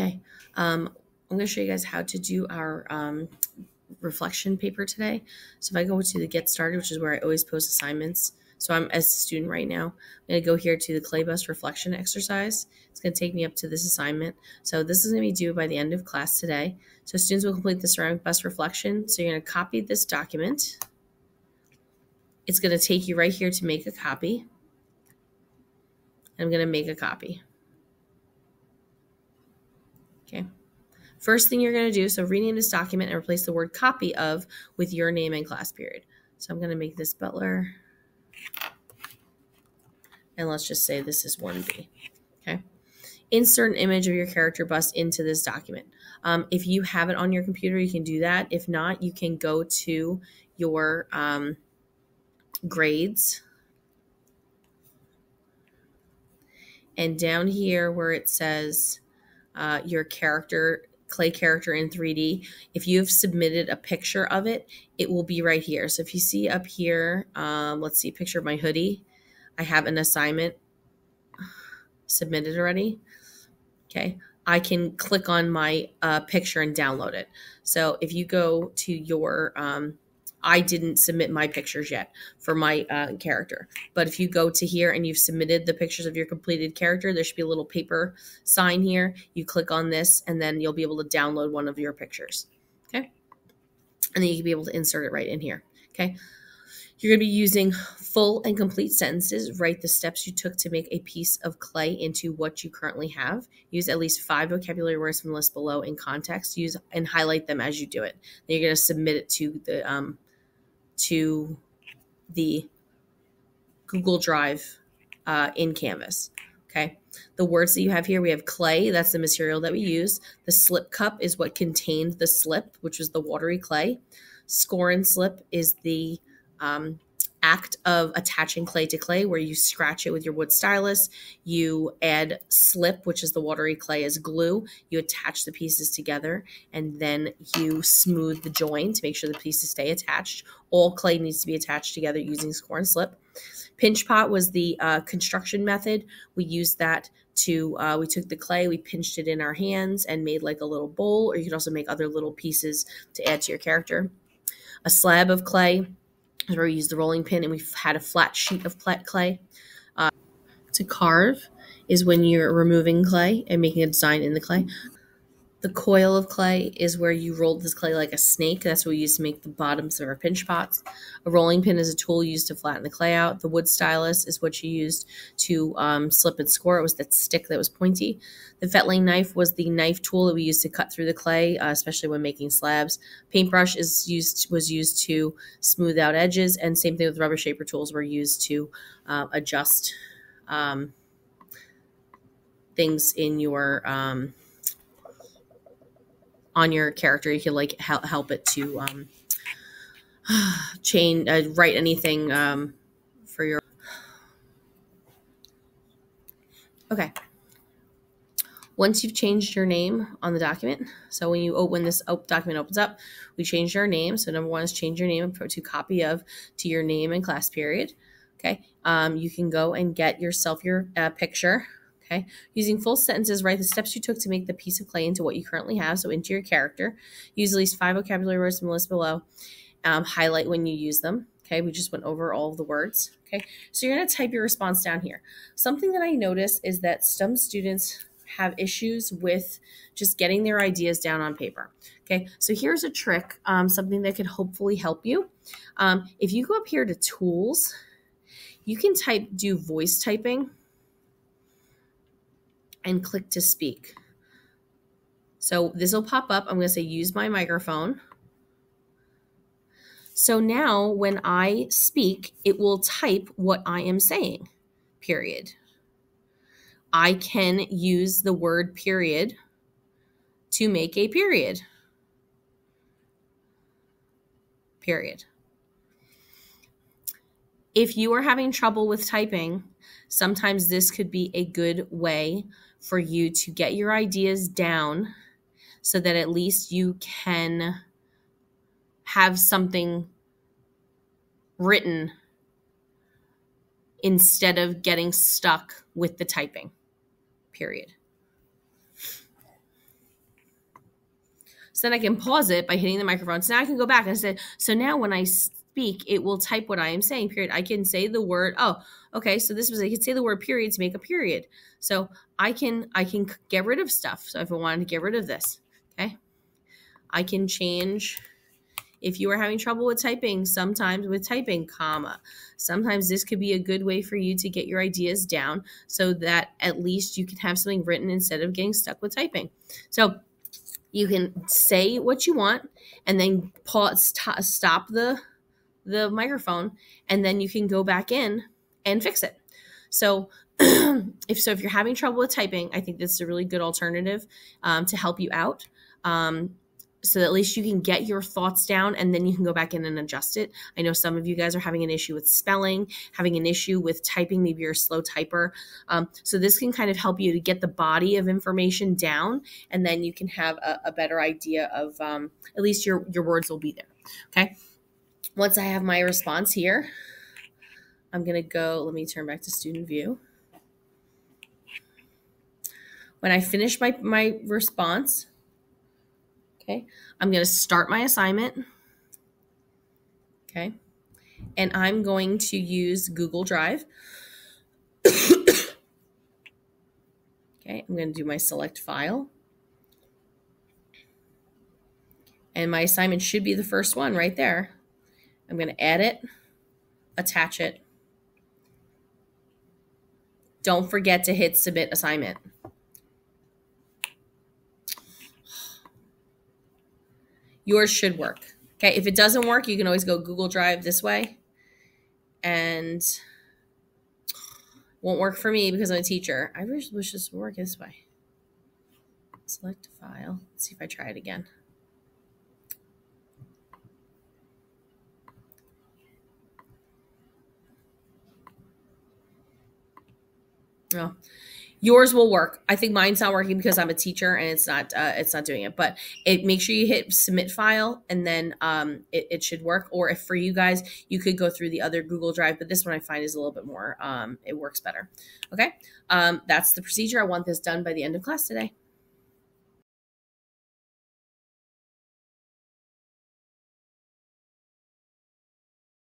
Okay, I'm going to show you guys how to do our reflection paper today. So if I go to the Get Started, which is where I always post assignments. So I'm as a student right now. I'm going to go here to the clay bust reflection exercise. It's going to take me up to this assignment. So this is going to be due by the end of class today. So students will complete the ceramic bust reflection. So you're going to copy this document. It's going to take you right here to make a copy. I'm going to make a copy. Okay. First thing you're going to do, so rename this document and replace the word copy of with your name and class period. So I'm going to make this Butler. And let's just say this is 1B. Okay. Insert an image of your character bust into this document. If you have it on your computer, you can do that. If not, you can go to your grades. And down here where it says your character, clay character in 3D, if you've submitted a picture of it, it will be right here. So if you see up here, let's see, picture of my hoodie. I have an assignment submitted already. Okay. I can click on my picture and download it. So if you go to your, I didn't submit my pictures yet for my character. But if you go to here and you've submitted the pictures of your completed character, there should be a little paper sign here. You click on this and then you'll be able to download one of your pictures. Okay. And then you can be able to insert it right in here. Okay. You're going to be using full and complete sentences. Write the steps you took to make a piece of clay into what you currently have. Use at least 5 vocabulary words from the list below in context. Use and highlight them as you do it. Then you're going to submit it to the Google Drive in Canvas. Okay. The words that you have here, we have clay. That's the material that we use. The slip cup is what contained the slip, which was the watery clay. Score and slip is the act of attaching clay to clay, where you scratch it with your wood stylus. You add slip, which is the watery clay, as glue. You attach the pieces together, and then you smooth the join to make sure the pieces stay attached. All clay needs to be attached together using score and slip. Pinch pot was the construction method. We used that to, we took the clay, we pinched it in our hands and made like a little bowl, or you could also make other little pieces to add to your character. A slab of clay, where we used the rolling pin and we had a flat sheet of clay. To carve is when you're removing clay and making a design in the clay. The coil of clay is where you rolled this clay like a snake. That's what we use to make the bottoms of our pinch pots. A rolling pin is a tool used to flatten the clay out. The wood stylus is what you used to slip and score. It was that stick that was pointy. The fettling knife was the knife tool that we used to cut through the clay, especially when making slabs. Paintbrush was used to smooth out edges, and same thing with rubber shaper tools were used to adjust things in your on your character. You can like help it to write anything for your. Okay. Once you've changed your name on the document, so when this document opens up, we changed our name. So number 1 is change your name to copy of to your name and class period. Okay. You can go and get yourself your picture. Okay. Using full sentences, write the steps you took to make the piece of clay into what you currently have, so into your character. Use at least 5 vocabulary words from the list below. Highlight when you use them. Okay, we just went over all of the words. Okay, so you're going to type your response down here. Something that I notice is that some students have issues with just getting their ideas down on paper. Okay, so here's a trick, something that could hopefully help you. If you go up here to tools, you can do voice typing and click to speak. So this will pop up. I'm going to say use my microphone. So now when I speak, it will type what I am saying, period. I can use the word period to make a period. Period. If you are having trouble with typing, sometimes this could be a good way for you to get your ideas down so that at least you can have something written instead of getting stuck with the typing, period. So then I can pause it by hitting the microphone. So now I can go back and say, so now when I speak, it will type what I am saying, period. I can say the word, oh, okay, so this was, I could say the word period to make a period. So I can get rid of stuff. So if I wanted to get rid of this, okay, I can change. If you are having trouble with typing, sometimes with typing, comma, sometimes this could be a good way for you to get your ideas down so that at least you can have something written instead of getting stuck with typing. So you can say what you want and then pause, stop the microphone, and then you can go back in and fix it. So if you're having trouble with typing, I think this is a really good alternative to help you out. So that at least you can get your thoughts down and then you can go back in and adjust it. I know some of you guys are having an issue with spelling, having an issue with typing. Maybe you're a slow typer. So this can kind of help you to get the body of information down, and then you can have a better idea of at least your words will be there. Okay. Once I have my response here, I'm going to go, let me turn back to student view. When I finish my response, okay, I'm going to start my assignment. Okay. And I'm going to use Google Drive. Okay. I'm going to do my select file. And my assignment should be the first one right there. I'm going to add it, attach it. Don't forget to hit submit assignment. Yours should work. Okay, if it doesn't work, you can always go Google Drive this way. And won't work for me because I'm a teacher. I wish this would work this way. Select a file. Let's see if I try it again. Oh, yours will work. I think mine's not working because I'm a teacher and it's not doing it. But make sure you hit submit file, and then it should work. Or if for you guys, you could go through the other Google Drive, but this one I find is a little bit more. It works better. Okay, that's the procedure. I want this done by the end of class today.